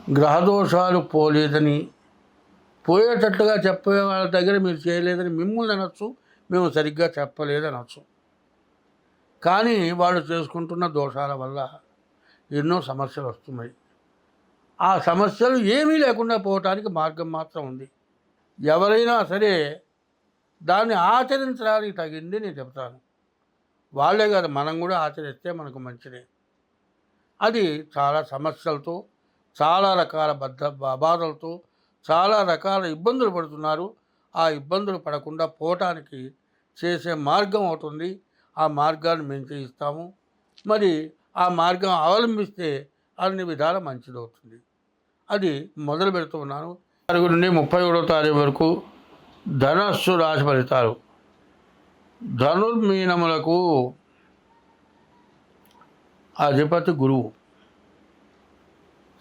గ్రహదోషాలు పోలేదని, పోయేటట్టుగా చెప్పే వాళ్ళ దగ్గర మీరు చేయలేదని మిమ్మల్ని అనొచ్చు, మేము సరిగ్గా చెప్పలేదనొచ్చు. కానీ వాళ్ళు చేసుకుంటున్న దోషాల వల్ల ఎన్నో సమస్యలు వస్తున్నాయి. ఆ సమస్యలు ఏమీ లేకుండా పోవటానికి మార్గం మాత్రం ఉంది. ఎవరైనా సరే దాన్ని ఆచరించడానికి తగింది నేను చెప్తాను. వాళ్ళే కాదు, మనం కూడా ఆచరిస్తే మనకు మంచిదే. అది చాలా సమస్యలతో, చాలా రకాల బాధలతో, చాలా రకాల ఇబ్బందులు పడుతున్నారు. ఆ ఇబ్బందులు పడకుండా పోవటానికి చేసే మార్గం అవుతుంది. ఆ మార్గాన్ని మేము చేయిస్తాము. మరి ఆ మార్గం అవలంబిస్తే అన్ని విధాల మంచిదవుతుంది. అది మొదలు పెడుతున్నాను. 4 నుండి 31వ తారీఖు వరకు ధనస్సు రాశి ఫలితాలు. ధనుర్మీనములకు అధిపతి గురువు.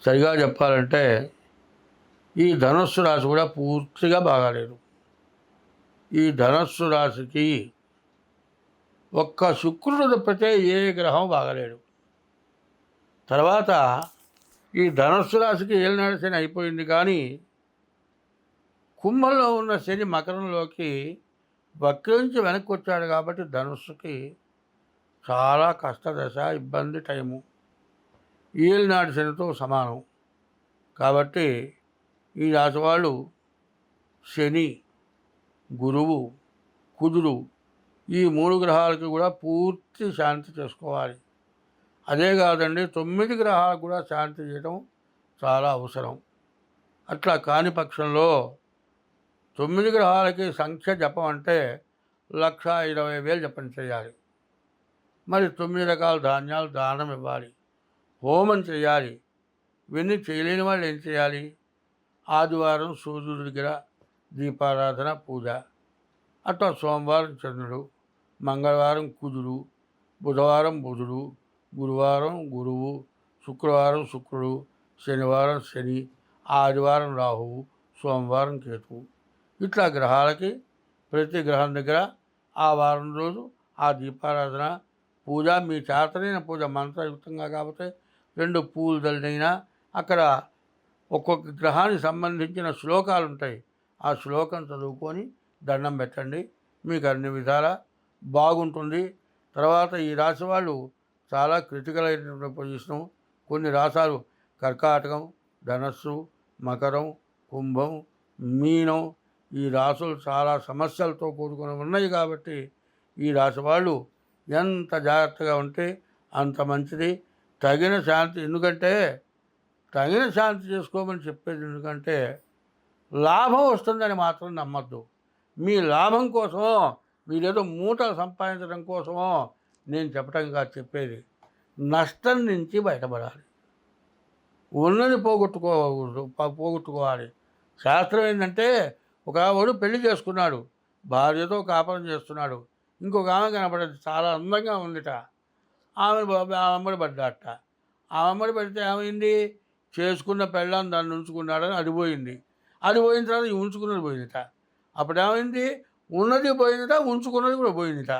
సరిగా చెప్పాలంటే ఈ ధనస్సు రాశి కూడా పూర్తిగా బాగాలేదు. ఈ ధనస్సు రాశికి ఒక్క శుక్రుడు తప్పితే ఏ గ్రహం బాగలేడు. తర్వాత ఈ ధనస్సు రాశికి ఏలినాడు శని అయిపోయింది, కానీ కుంభంలో ఉన్న శని మకరంలోకి వక్రించి వెనక్కి వచ్చాడు. కాబట్టి ధనుస్సుకి చాలా కష్టదశ, ఇబ్బంది టైము. ఏలినాడు శనితో సమానం. కాబట్టి ఈ రాశి వాళ్ళు శని, గురువు, కుజుడు ఈ 3 గ్రహాలకి కూడా పూర్తి శాంతి చేసుకోవాలి. అదే కాదండి, 9 గ్రహాలకు కూడా శాంతి చేయడం చాలా అవసరం. అట్లా కాని పక్షంలో 9 గ్రహాలకి సంఖ్య జపం అంటే 1,20,000 జపం చేయాలి. మరి 9 రకాల ధాన్యాలు దానం ఇవ్వాలి, హోమం చేయాలి. ఇవన్నీ చేయలేని వాళ్ళు ఏం చేయాలి? ఆదివారం సూర్యుడి దగ్గర దీపారాధన, పూజ. అట్లా సోమవారం చంద్రుడు, మంగళవారం కుజుడు, బుధవారం బుధుడు, గురువారం గురువు, శుక్రవారం శుక్రుడు, శనివారం శని, ఆదివారం రాహువు, సోమవారం కేతువు. ఇట్లా గ్రహాలకి ప్రతి గ్రహం దగ్గర ఆ వారం రోజు ఆ దీపారాధన, పూజ, మీ చేతనైన పూజ మంత్రయుక్తంగా కాకపోతే 2 పూలు దళినైనా అక్కడ ఒక్కొక్క గ్రహానికి సంబంధించిన శ్లోకాలు ఉంటాయి. ఆ శ్లోకం చదువుకొని దండం పెట్టండి. మీకు అన్ని విధాలా బాగుంటుంది. తర్వాత ఈ రాశి వాళ్ళు చాలా క్రిటికల్ అయినటువంటి పొజిషను. కొన్ని రాశాలు కర్కాటకం, ధనస్సు, మకరం, కుంభం, మీనం ఈ రాశులు చాలా సమస్యలతో కూడుకొని ఉన్నాయి. కాబట్టి ఈ రాశి వాళ్ళు ఎంత జాగ్రత్తగా ఉంటే అంత మంచిది. తగిన శాంతి, ఎందుకంటే తగిన శాంతి చేసుకోమని చెప్పేది ఎందుకంటే లాభం వస్తుందని మాత్రం నమ్మద్దు. మీ లాభం కోసమో, మీరేదో మూటలు సంపాదించడం కోసమో నేను చెప్పటం కాదు చెప్పేది. నష్టం నుంచి బయటపడాలి, ఉన్నది పోగొట్టుకోవాలి. శాస్త్రం ఏంటంటే, ఒక వాడు పెళ్లి చేసుకున్నాడు, భార్యతో కాపురం చేస్తున్నాడు. ఇంకొక ఆమె కనపడేది, చాలా అందంగా ఉందిట. ఆమె అమ్మడి పడ్డాట. ఆ అమ్మడి పడితే ఏమైంది? చేసుకున్న పెళ్ళాన్ని దాన్ని ఉంచుకున్నాడని అది పోయింది. అది పోయిన తర్వాత ఉంచుకున్నది పోయిందిట. అప్పుడు ఏమైంది? ఉన్నది పోయిందిట, ఉంచుకున్నది కూడా పోయిందిట.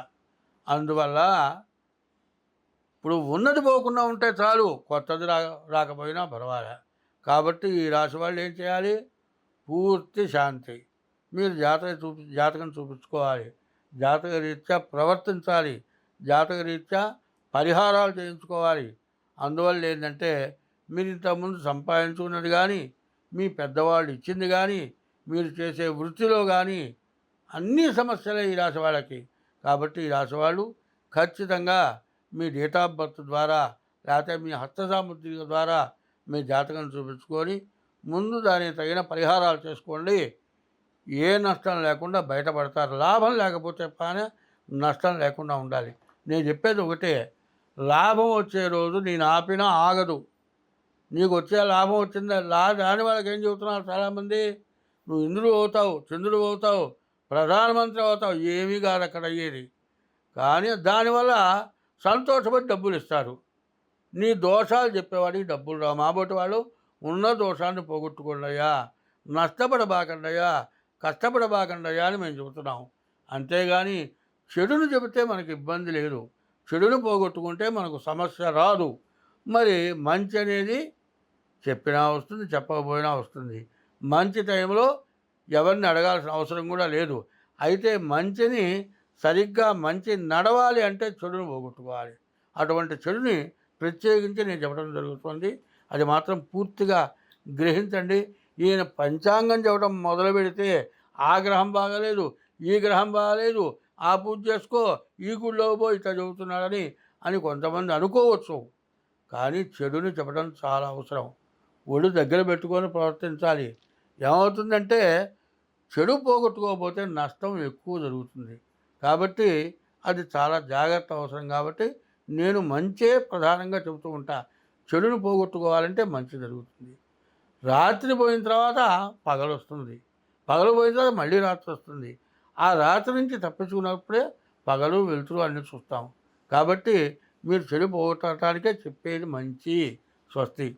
అందువల్ల ఇప్పుడు ఉన్నది పోకుండా ఉంటే చాలు, కొత్తది రాకపోయినా పర్వాలే. కాబట్టి ఈ రాశి వాళ్ళు ఏం చేయాలి? పూర్తి శాంతి. మీరు జాతకం చూపించుకోవాలి, జాతక రీత్యా ప్రవర్తించాలి, జాతక రీత్యా పరిహారాలు చేయించుకోవాలి. అందువల్ల ఏంటంటే, మీరు ఇంతకుముందు సంపాదించుకున్నది కానీ, మీ పెద్దవాళ్ళు ఇచ్చింది కానీ, మీరు చేసే వృత్తిలో కానీ అన్ని సమస్యలే ఈ రాశి వాళ్ళకి. కాబట్టి ఈ రాశి వాళ్ళు ఖచ్చితంగా మీ డేట్ ఆఫ్ బర్త్ ద్వారా, లేకపోతే మీ హస్తసాముద్రిక ద్వారా మీ జాతకం చూపించుకొని ముందు దానికి తగిన పరిహారాలు చేసుకోండి. ఏ నష్టం లేకుండా బయటపడతారు. లాభం లేకపోతే కానీ నష్టం లేకుండా ఉండాలి. నేను చెప్పేది ఒకటే, లాభం వచ్చే రోజు నేను ఆపినా ఆగదు. నీకు వచ్చే లాభం వచ్చిందా దాని వాళ్ళకి ఏం చెబుతున్నారు చాలామంది? నువ్వు ఇంద్రుడు అవుతావు, చంద్రుడు అవుతావు, ప్రధానమంత్రి అవుతావు. ఏమీ కాదు అక్కడ అయ్యేది. కానీ దానివల్ల సంతోషపడి డబ్బులు ఇస్తారు. నీ దోషాలు చెప్పేవాడికి డబ్బులు రావు. మాబోటి వాళ్ళు ఉన్న దోషాన్ని పోగొట్టుకోండియా, నష్టపడబాకండియా, కష్టపడబాకండియా అని మేము చెబుతున్నాం. అంతేగాని చెడును చెబితే మనకి ఇబ్బంది లేదు. చెడును పోగొట్టుకుంటే మనకు సమస్య రాదు. మరి మంచి అనేది చెప్పినా వస్తుంది, చెప్పకపోయినా వస్తుంది. మంచి టైంలో ఎవరిని అడగాల్సిన అవసరం కూడా లేదు. అయితే మంచిని సరిగ్గా మంచి నడవాలి అంటే చెడును పోగొట్టుకోవాలి. అటువంటి చెడుని ప్రత్యేకించి నేను చెప్పడం జరుగుతుంది. అది మాత్రం పూర్తిగా గ్రహించండి. ఈయన పంచాంగం చెప్పడం మొదలుపెడితే ఆ గ్రహం బాగాలేదు, ఈ గ్రహం బాగాలేదు, ఆ పూజ చేసుకో, ఈ గుడిలోకి పో ఇట్లా చెబుతున్నాడని కొంతమంది అనుకోవచ్చు. కానీ చెడుని చెప్పడం చాలా అవసరం. ఒళ్ళు దగ్గర పెట్టుకొని ప్రవర్తించాలి. ఏమవుతుందంటే చెడు పోగొట్టుకోకపోతే నష్టం ఎక్కువ జరుగుతుంది. కాబట్టి అది చాలా జాగ్రత్త అవసరం. కాబట్టి నేను మంచే ప్రధానంగా చెబుతూ ఉంటా. చెడును పోగొట్టుకోవాలంటే మంచి జరుగుతుంది. రాత్రి పోయిన తర్వాత పగలొస్తుంది. పగలు పోయిన తర్వాత మళ్ళీ రాత్రి వస్తుంది. ఆ రాత్రి నుంచి తప్పించుకున్నప్పుడే పగలు, వెలుతురు అన్నీ చూస్తాం. కాబట్టి మీరు చెడు పోగొట్టడానికే చెప్పేది మంచి. స్వస్తి.